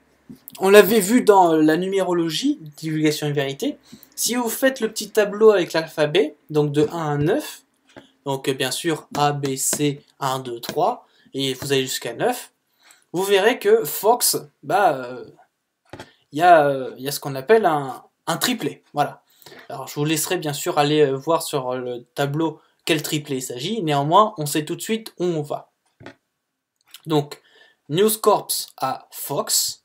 on l'avait vu dans la numérologie, divulgation et vérité, si vous faites le petit tableau avec l'alphabet, donc de 1 à 9, donc bien sûr A, B, C, 1, 2, 3, et vous allez jusqu'à 9, vous verrez que Fox, il y a ce qu'on appelle un triplé. Voilà. Alors je vous laisserai bien sûr aller voir sur le tableau quel triplé il s'agit. Néanmoins, on sait tout de suite où on va. Donc, News Corp a Fox,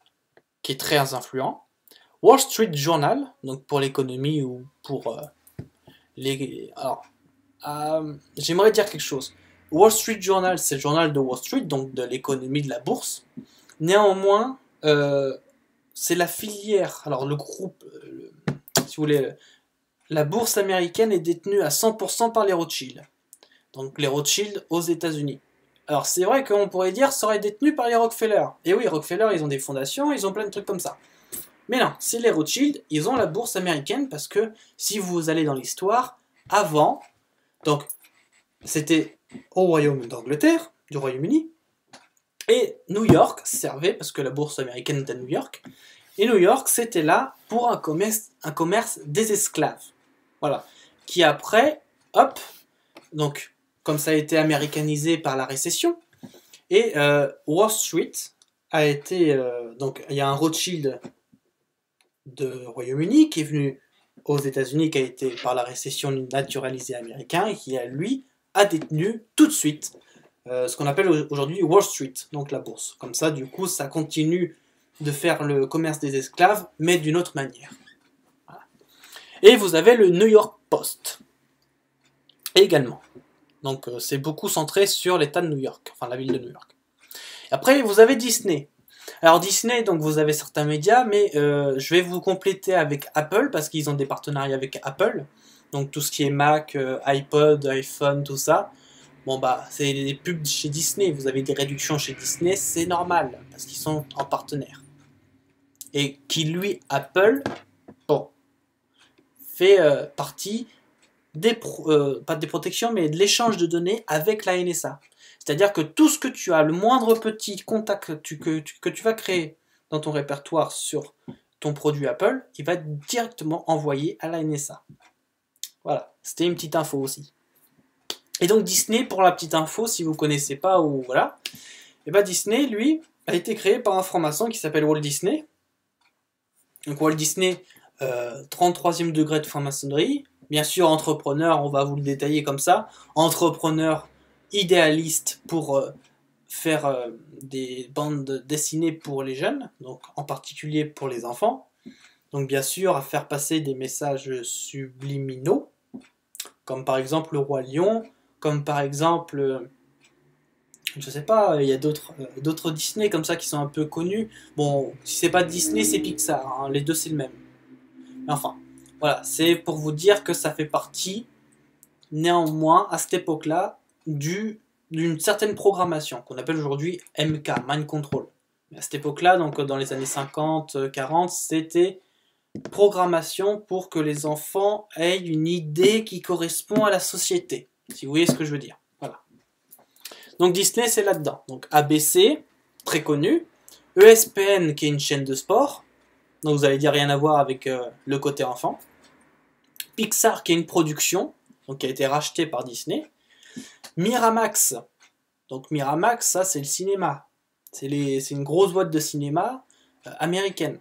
qui est très influent. Wall Street Journal, donc pour l'économie ou pour les... Alors, j'aimerais dire quelque chose. Wall Street Journal, c'est le journal de Wall Street, donc de l'économie de la bourse. Néanmoins, c'est la filière, alors le groupe, si vous voulez, la bourse américaine est détenue à 100% par les Rothschild. Donc les Rothschild aux États-Unis. Alors c'est vrai qu'on pourrait dire que ça aurait été détenu par les Rockefeller. Et oui, Rockefeller, ils ont des fondations, ils ont plein de trucs comme ça. Mais non, c'est les Rothschild, ils ont la bourse américaine parce que si vous allez dans l'histoire, avant, donc c'était au Royaume d'Angleterre, du Royaume-Uni, et New York servait, parce que la bourse américaine est à New York, et New York c'était là pour un commerce des esclaves. Voilà. Qui après, hop, donc comme ça a été américanisé par la récession, et Wall Street a été, donc il y a un Rothschild de Royaume-Uni qui est venu aux États-Unis, qui a été par la récession naturalisé américain, et qui lui a détenu tout de suite ce qu'on appelle aujourd'hui Wall Street, donc la bourse. Comme ça, du coup, ça continue de faire le commerce des esclaves, mais d'une autre manière. Voilà. Et vous avez le New York Post également. Donc c'est beaucoup centré sur l'État de New York, enfin la ville de New York. Après, vous avez Disney. Alors Disney, donc vous avez certains médias, mais je vais vous compléter avec Apple, parce qu'ils ont des partenariats avec Apple. Donc tout ce qui est Mac, iPod, iPhone, tout ça. Bon bah, c'est des pubs chez Disney, vous avez des réductions chez Disney, c'est normal, parce qu'ils sont en partenaire. Et qui lui, Apple, bon, fait partie pas des protections, mais de l'échange de données avec la NSA. C'est-à-dire que tout ce que tu as, le moindre petit contact que tu vas créer dans ton répertoire sur ton produit Apple, il va être directement envoyé à la NSA. Voilà, c'était une petite info aussi. Et donc Disney, pour la petite info, si vous ne connaissez pas, ou voilà, et ben Disney, lui, a été créé par un franc-maçon qui s'appelle Walt Disney. Donc Walt Disney, 33e degré de franc-maçonnerie. Bien sûr, entrepreneur, on va vous le détailler comme ça. Entrepreneur idéaliste pour faire des bandes dessinées pour les jeunes, donc en particulier pour les enfants. Donc bien sûr, à faire passer des messages subliminaux, comme par exemple le Roi Lion, comme par exemple, je sais pas, il y a d'autres Disney comme ça qui sont un peu connus. Bon, si c'est pas Disney, c'est Pixar, hein, les deux c'est le même. Mais enfin, voilà, c'est pour vous dire que ça fait partie, néanmoins, à cette époque-là, d'une certaine programmation, qu'on appelle aujourd'hui MK, Mind Control. Mais à cette époque-là, donc dans les années 50, 40, c'était programmation pour que les enfants aient une idée qui correspond à la société, si vous voyez ce que je veux dire. Voilà. Donc Disney, c'est là-dedans. Donc ABC, très connu, ESPN, qui est une chaîne de sport, donc vous allez dire rien à voir avec le côté enfant, Pixar, qui est une production, donc qui a été racheté par Disney, Miramax, donc Miramax, ça c'est le cinéma, c'est une grosse boîte de cinéma américaine.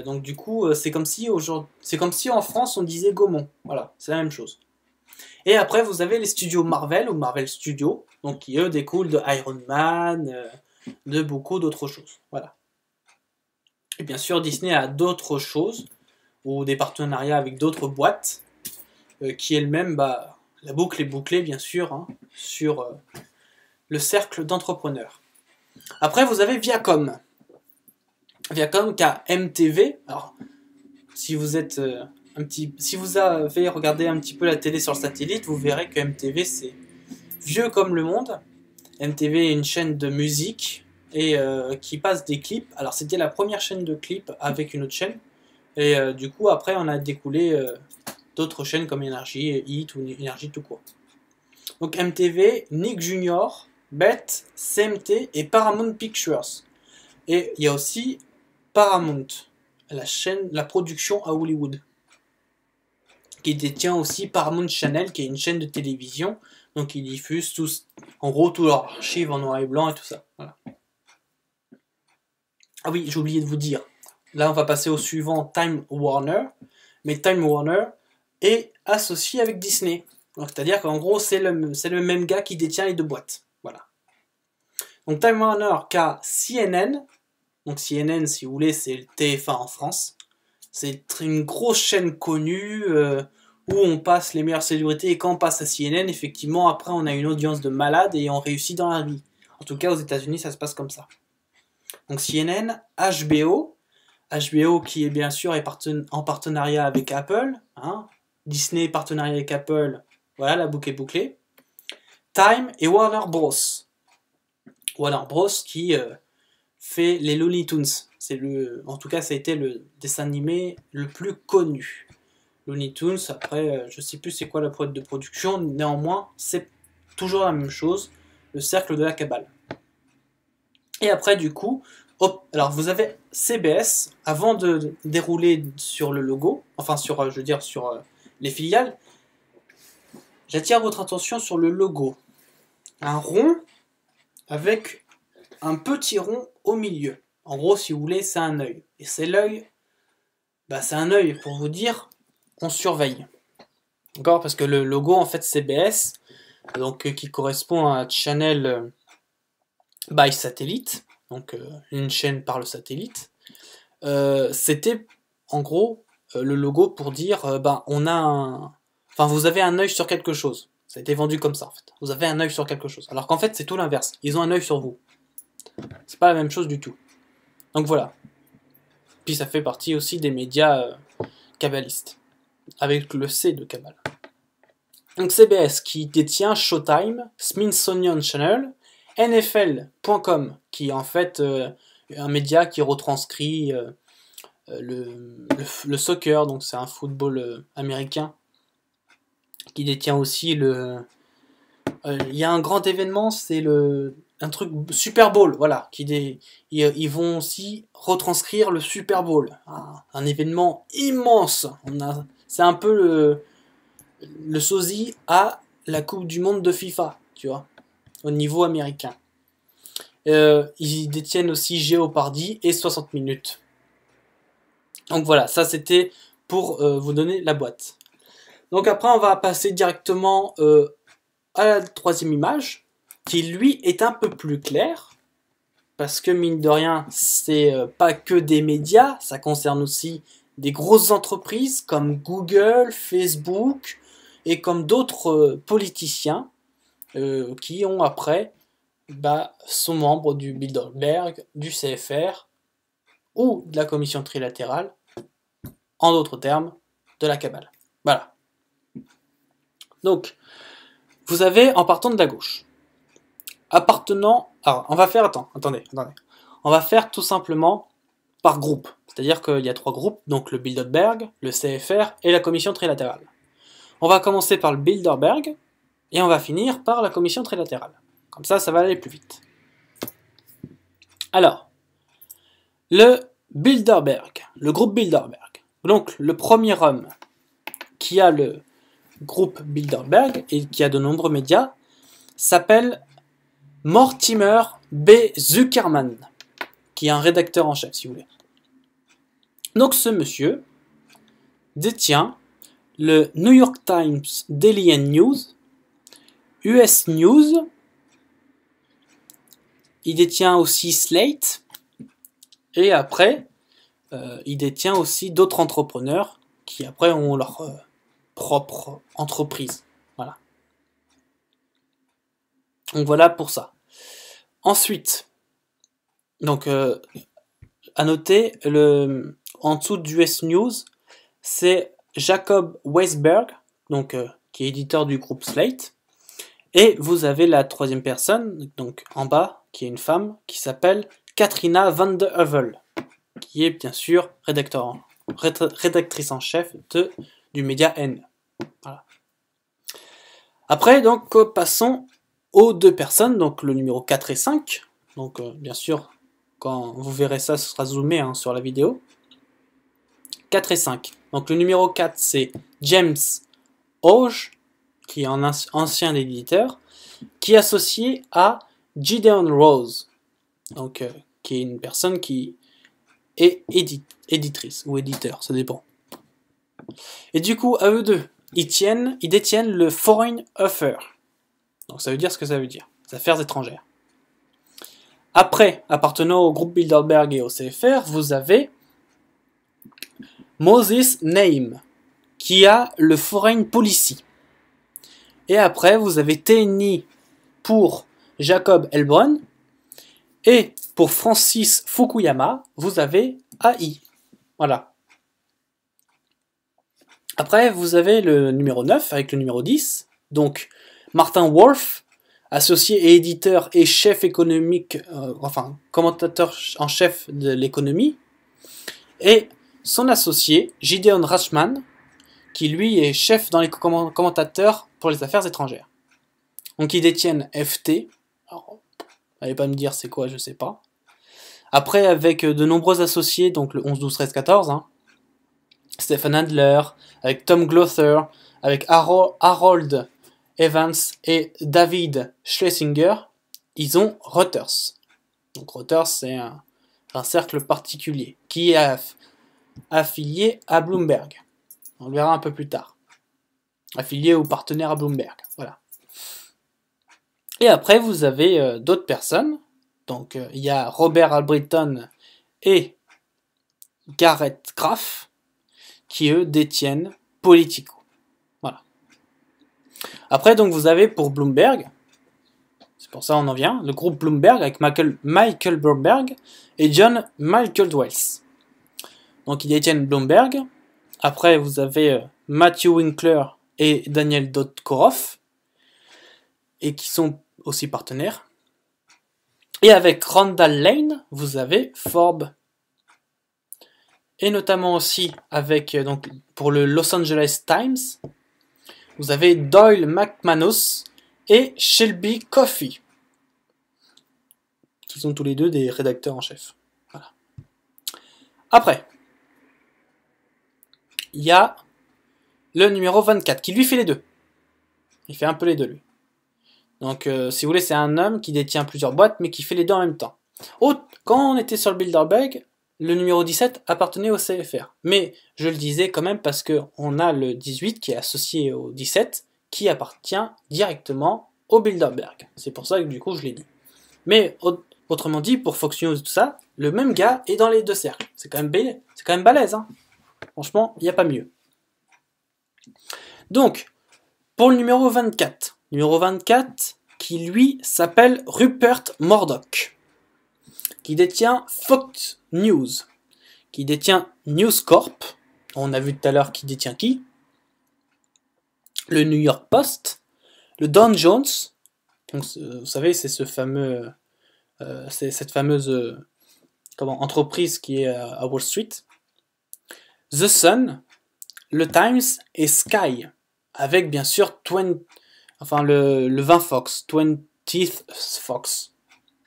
Donc du coup, c'est comme si en France on disait Gaumont, voilà, c'est la même chose. Et après vous avez les studios Marvel ou Marvel Studios, donc qui eux découlent de Iron Man, de beaucoup d'autres choses, voilà. Et bien sûr Disney a d'autres choses, ou des partenariats avec d'autres boîtes, qui elles-mêmes, bah, la boucle est bouclée bien sûr, hein, sur le cercle d'entrepreneurs. Après vous avez Viacom. Viacom qui a MTV. Alors, si vous êtes si vous avez regardé un petit peu la télé sur le satellite, vous verrez que MTV c'est vieux comme le monde. MTV est une chaîne de musique et qui passe des clips. Alors c'était la première chaîne de clips avec une autre chaîne. Et du coup après on a découlé d'autres chaînes comme Énergie, Hit ou Énergie tout court. Donc MTV, Nick Jr., Bet, CMT et Paramount Pictures. Et il y a aussi Paramount, la production à Hollywood, qui détient aussi Paramount Channel, qui est une chaîne de télévision, donc ils diffusent en gros tous leurs archives en noir et blanc et tout ça. Voilà. Ah oui, j'ai oublié de vous dire. Là, on va passer au suivant, Time Warner. Mais Time Warner est associé avec Disney. Donc, c'est-à-dire qu'en gros, c'est le même gars qui détient les deux boîtes. Voilà. Donc Time Warner qui a CNN. Donc CNN, si vous voulez, c'est le TF1 en France. C'est une grosse chaîne connue où on passe les meilleures célébrités. Et quand on passe à CNN, effectivement, après, on a une audience de malade et on réussit dans la vie. En tout cas, aux États-Unis, ça se passe comme ça. Donc CNN, HBO. HBO qui est bien sûr en partenariat avec Apple. Hein. Disney, partenariat avec Apple. Voilà, la boucle est bouclée. Time et Warner Bros. Warner Bros qui fait les Looney Tunes. En tout cas, ça a été le dessin animé le plus connu. Looney Tunes, après, je sais plus c'est quoi la boîte de production, néanmoins, c'est toujours la même chose, le cercle de la Kabbale. Et après, du coup, hop, alors vous avez CBS, avant de dérouler sur le logo, enfin sur, je veux dire, sur les filiales, j'attire votre attention sur le logo. Un rond avec un petit rond au milieu. En gros, si vous voulez, c'est un œil. Et c'est l'œil, bah, c'est un œil pour vous dire, on surveille. D'accord? Parce que le logo, en fait, CBS, donc qui correspond à Channel by Satellite, donc une chaîne par le satellite, c'était en gros le logo pour dire, bah, on a un... Enfin, vous avez un œil sur quelque chose. Ça a été vendu comme ça, en fait. Vous avez un œil sur quelque chose. Alors qu'en fait, c'est tout l'inverse. Ils ont un œil sur vous. C'est pas la même chose du tout. Donc voilà. Puis ça fait partie aussi des médias kabbalistes. Avec le C de Kabbale. Donc CBS qui détient Showtime, Smithsonian Channel, NFL.com qui est en fait un média qui retranscrit le soccer, donc c'est un football américain, qui détient aussi le... Il y a un grand événement, c'est un truc Super Bowl, voilà, ils vont aussi retranscrire le Super Bowl, un événement immense. C'est un peu le sosie à la Coupe du Monde de FIFA, tu vois, au niveau américain. Ils détiennent aussi Jeopardy et 60 minutes. Donc voilà, ça c'était pour vous donner la boîte. Donc après on va passer directement à la troisième image, qui lui est un peu plus clair, parce que mine de rien, c'est pas que des médias, ça concerne aussi des grosses entreprises comme Google, Facebook, et comme d'autres politiciens qui ont après sont membres du Bilderberg, du CFR ou de la commission trilatérale, en d'autres termes, de la Kabbale. Voilà. Donc, vous avez, en partant de la gauche, appartenant... Alors, on va faire... Attendez. On va faire tout simplement par groupe. C'est-à-dire qu'il y a 3 groupes, donc le Bilderberg, le CFR et la commission trilatérale. On va commencer par le Bilderberg, et on va finir par la commission trilatérale. Comme ça va aller plus vite. Alors, le Bilderberg, le groupe Bilderberg. Donc, le premier homme qui a le groupe Bilderberg et qui a de nombreux médias s'appelle Mortimer B. Zuckerman, qui est un rédacteur en chef, si vous voulez. Donc, ce monsieur détient le New York Times Daily News, US News, il détient aussi Slate, et après, il détient aussi d'autres entrepreneurs qui après ont leur propre entreprise. Voilà. Donc voilà pour ça. Ensuite, donc à noter, en dessous du US News, c'est Jacob Weisberg, donc qui est éditeur du groupe Slate. Et vous avez la troisième personne, donc en bas, qui est une femme, qui s'appelle Katrina van de Heuvel, qui est bien sûr rédactrice en chef du média N. Voilà. Après, donc, passons aux 2 personnes, donc le numéro 4 et 5. Donc, bien sûr, quand vous verrez ça, ce sera zoomé sur la vidéo. 4 et 5. Donc, le numéro 4, c'est James Hoge, qui est un ancien éditeur, qui est associé à Gideon Rose, donc, qui est une personne qui est éditrice ou éditeur, ça dépend. Et du coup, à eux deux, ils détiennent le Foreign Affair. Donc ça veut dire ce que ça veut dire, les affaires étrangères. Après, appartenant au groupe Bilderberg et au CFR, vous avez Moses Naim, qui a le Foreign Policy. Et après, vous avez TNI pour Jacob Heilbronn. Et pour Francis Fukuyama, vous avez AI. Voilà. Après, vous avez le numéro 9 avec le numéro 10. Donc, Martin Wolf associé et éditeur et chef économique, enfin commentateur en chef de l'économie, et son associé Gideon Rachman, qui lui est chef dans les commentateurs pour les affaires étrangères. Donc ils détiennent FT, alors, allez pas me dire c'est quoi, je sais pas. Après, avec de nombreux associés, donc le 11, 12, 13, 14, hein, Stephen Adler, avec Tom Glother, avec Harold Evans et David Schlesinger, ils ont Reuters. Donc Reuters, c'est un cercle particulier qui est affilié à Bloomberg. On le verra un peu plus tard. Affilié ou partenaire à Bloomberg. Voilà. Et après, vous avez d'autres personnes. Donc, il y a Robert Albritton et Gareth Graff qui, eux, détiennent Politico. Voilà. Après, donc, vous avez pour Bloomberg, c'est pour ça on en vient, le groupe Bloomberg avec Michael Bloomberg et John Michael Wells. Donc, ils détiennent Bloomberg. Après, vous avez Matthew Winkler et Daniel Dodkoroff, et qui sont aussi partenaires. Et avec Randall Lane, vous avez Forbes. Et notamment aussi avec, donc, pour le Los Angeles Times, vous avez Doyle McManus et Shelby Coffey, qui sont tous les deux des rédacteurs en chef. Voilà. Après, il y a le numéro 24, qui lui fait les deux. Il fait un peu les deux, lui. Donc, si vous voulez, c'est un homme qui détient plusieurs boîtes, mais qui fait les deux en même temps. Quand on était sur le Bilderberg, le numéro 17 appartenait au CFR. Mais je le disais quand même parce qu'on a le 18 qui est associé au 17, qui appartient directement au Bilderberg. C'est pour ça que du coup, je l'ai dit. Mais autrement dit, pour Fox News, tout ça, le même gars est dans les deux cercles. C'est quand même balèze, hein. Franchement, il n'y a pas mieux. Donc, pour le numéro 24, qui lui s'appelle Rupert Murdoch, qui détient Fox News, qui détient News Corp, on a vu tout à l'heure qui détient qui, le New York Post, le Dow Jones, donc, vous savez, c'est ce fameux, c'est cette fameuse entreprise qui est à Wall Street, The Sun, le Times et Sky, avec bien sûr le 20 Fox, 20th Fox.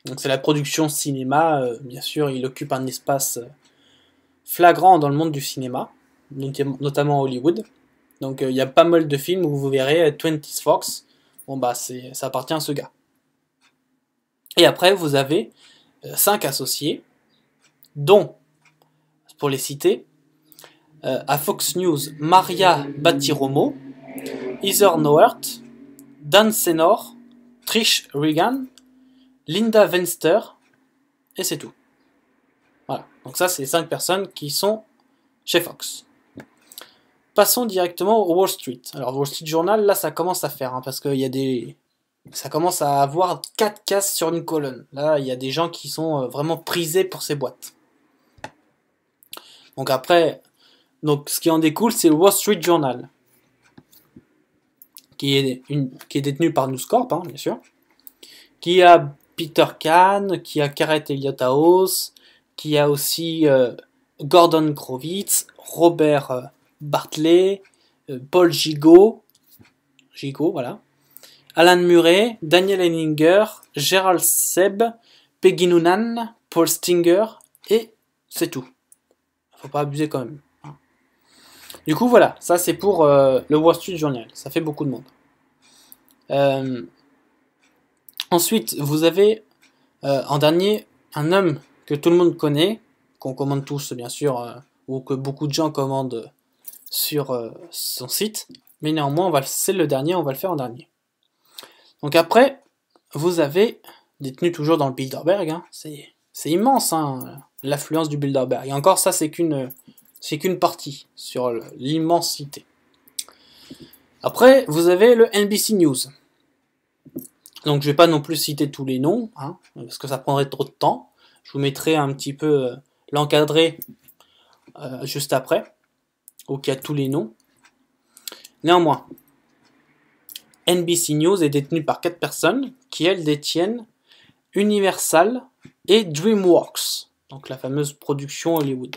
Donc c'est la production cinéma, bien sûr, il occupe un espace flagrant dans le monde du cinéma, notamment Hollywood. Donc il y a pas mal de films où vous verrez 20th Fox, bon bah ça appartient à ce gars. Et après vous avez 5 associés, dont, pour les citer, à Fox News, Maria Battiromo, Heather Nauert, Dan Senor, Trish Regan, Linda Venster, et c'est tout. Voilà, donc ça c'est les 5 personnes qui sont chez Fox. Passons directement au Wall Street. Alors Wall Street Journal, là ça commence à faire, hein, parce qu'il y a ça commence à avoir 4 cases sur une colonne. Là, il y a des gens qui sont vraiment prisés pour ces boîtes. Donc après, ce qui en découle, c'est le Wall Street Journal, qui est détenu par News Corp, hein, bien sûr, qui a Peter Kahn, qui a Gareth Elliott House, qui a aussi Gordon Grovitz, Robert Bartley, Paul Gigot, voilà, Alan Murray, Daniel Henninger, Gerald Sebb, Peggy Noonan, Paul Stinger, et c'est tout. Faut pas abuser quand même. Du coup, voilà, ça c'est pour le Wall Street Journal. Ça fait beaucoup de monde. Ensuite, vous avez en dernier un homme que tout le monde connaît, qu'on commande tous bien sûr, ou que beaucoup de gens commandent sur son site. Mais néanmoins, c'est le dernier, on va le faire en dernier. Donc après, vous avez, détenu toujours dans le Bilderberg, hein, c'est immense, hein, l'affluence du Bilderberg. Et encore, ça c'est qu'une partie sur l'immensité. Après, vous avez le NBC News. Donc je vais pas non plus citer tous les noms, hein, parce que ça prendrait trop de temps. Je vous mettrai un petit peu l'encadré juste après, où il y a tous les noms. Néanmoins, NBC News est détenue par 4 personnes qui, elles, détiennent Universal et DreamWorks, donc la fameuse production Hollywood.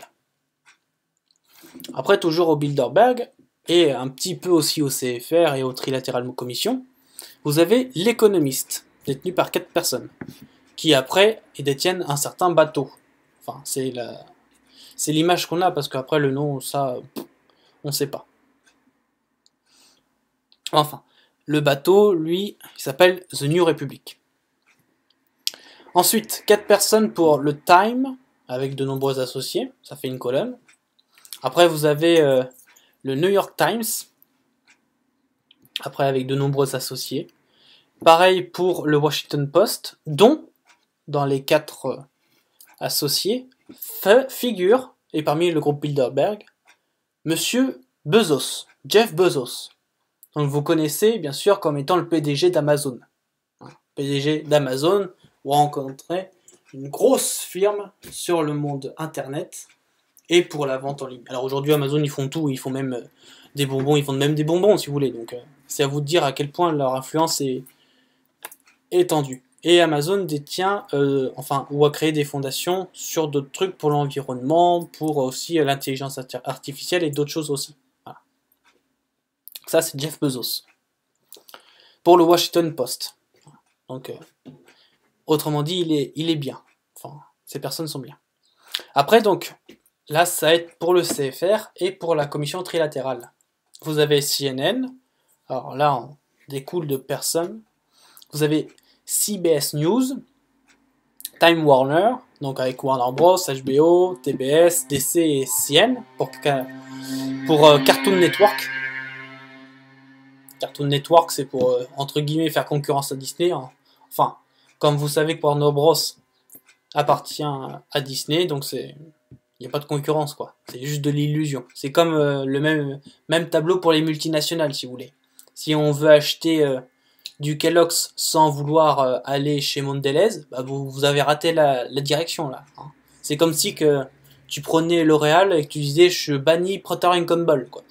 Après, toujours au Bilderberg, et un petit peu aussi au CFR et au Trilateral Commission, vous avez l'Economist, détenu par 4 personnes, qui après détiennent un certain bateau. Enfin, c'est l'image qu'on a, parce qu'après le nom, ça, on sait pas. Enfin, le bateau, lui, il s'appelle The New Republic. Ensuite, 4 personnes pour le Time, avec de nombreux associés, ça fait une colonne. Après, vous avez le New York Times, après avec de nombreux associés. Pareil pour le Washington Post, dont, dans les 4 associés, figure, et parmi le groupe Bilderberg, Monsieur Bezos, Jeff Bezos. Donc vous connaissez bien sûr comme étant le PDG d'Amazon. PDG d'Amazon, vous rencontrez une grosse firme sur le monde internet et pour la vente en ligne. Alors aujourd'hui Amazon ils font tout, ils font même des bonbons, ils vendent même des bonbons si vous voulez. Donc c'est à vous de dire à quel point leur influence est étendue. Et Amazon détient, ou a créé des fondations sur d'autres trucs pour l'environnement, pour aussi l'intelligence artificielle et d'autres choses aussi. Voilà. Ça c'est Jeff Bezos. Pour le Washington Post. Donc autrement dit, il est bien. Enfin, ces personnes sont bien. Après, donc, là, ça va être pour le CFR et pour la commission trilatérale. Vous avez CNN. Alors là, on découle de personnes. Vous avez CBS News, Time Warner, donc avec Warner Bros, HBO, TBS, DC et CN pour Cartoon Network. Cartoon Network, c'est pour, entre guillemets, faire concurrence à Disney. Hein. Enfin, comme vous savez que Warner Bros appartient à Disney, donc il n'y a pas de concurrence, quoi. C'est juste de l'illusion. C'est comme le même tableau pour les multinationales, si vous voulez. Si on veut acheter du Kellogg's sans vouloir aller chez Mondelez, bah vous avez raté la direction, là. Hein. C'est comme si que tu prenais L'Oréal et que tu disais « je bannis Procter & Gamble », quoi.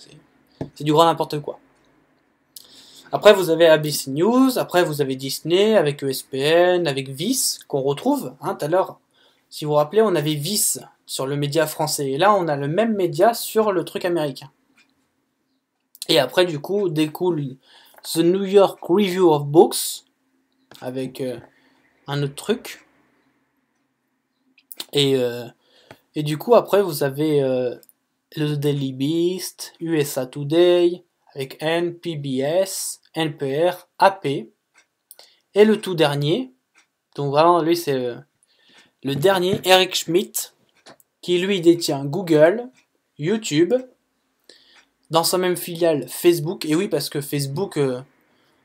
C'est du grand n'importe quoi. Après, vous avez ABC News, après vous avez Disney, avec ESPN, avec Vice, qu'on retrouve. Hein, tout à l'heure, si vous vous rappelez, on avait Vice sur le média français. Et là, on a le même média sur le truc américain. Et après, du coup, découle The New York Review of Books, avec un autre truc. Et du coup, après, vous avez le Daily Beast, USA Today, avec N, PBS, NPR, AP, et le tout dernier, donc vraiment lui c'est le dernier, Eric Schmidt, qui lui détient Google, YouTube, dans sa même filiale Facebook, et oui parce que Facebook,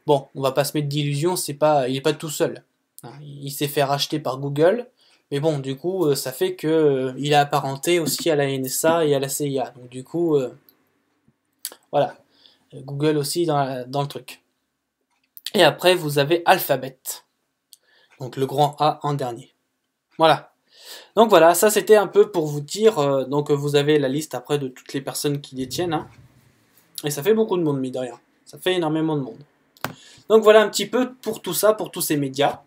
bon on va pas se mettre d'illusions, il est pas tout seul, hein, il s'est fait racheter par Google, mais bon du coup ça fait que il est apparenté aussi à la NSA et à la CIA, donc du coup voilà. Google aussi dans le truc. Et après, vous avez Alphabet. Donc le grand A en dernier. Voilà. Donc voilà, ça c'était un peu pour vous dire. Donc vous avez la liste après de toutes les personnes qui détiennent. Hein. Et ça fait beaucoup de monde, mine de rien. Ça fait énormément de monde. Donc voilà un petit peu pour tout ça, pour tous ces médias.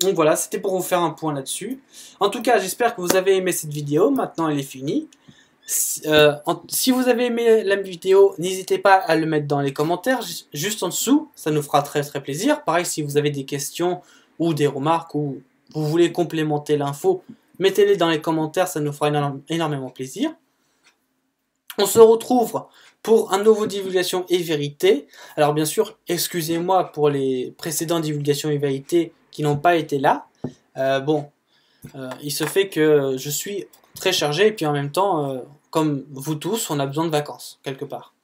Donc voilà, c'était pour vous faire un point là-dessus. En tout cas, j'espère que vous avez aimé cette vidéo. Maintenant, elle est finie. Si vous avez aimé la vidéo, n'hésitez pas à le mettre dans les commentaires, juste en dessous, ça nous fera très très plaisir. Pareil, si vous avez des questions ou des remarques ou vous voulez complémenter l'info, mettez-les dans les commentaires, ça nous fera énormément plaisir. On se retrouve pour un nouveau Divulgation et Vérité. Alors bien sûr, excusez-moi pour les précédents Divulgation et Vérité qui n'ont pas été là. Il se fait que je suis très chargé et puis en même temps, comme vous tous, on a besoin de vacances, quelque part.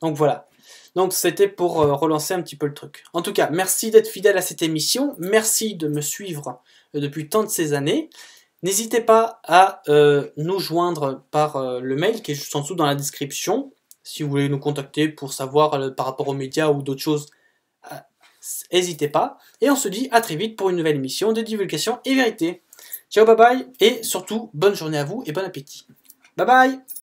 Donc voilà. Donc c'était pour relancer un petit peu le truc. En tout cas, merci d'être fidèle à cette émission. Merci de me suivre depuis tant de ces années. N'hésitez pas à nous joindre par le mail qui est juste en dessous dans la description. Si vous voulez nous contacter pour savoir par rapport aux médias ou d'autres choses, n'hésitez pas. Et on se dit à très vite pour une nouvelle émission de Divulgation et Vérité. Ciao, bye bye, et surtout, bonne journée à vous et bon appétit. Bye bye.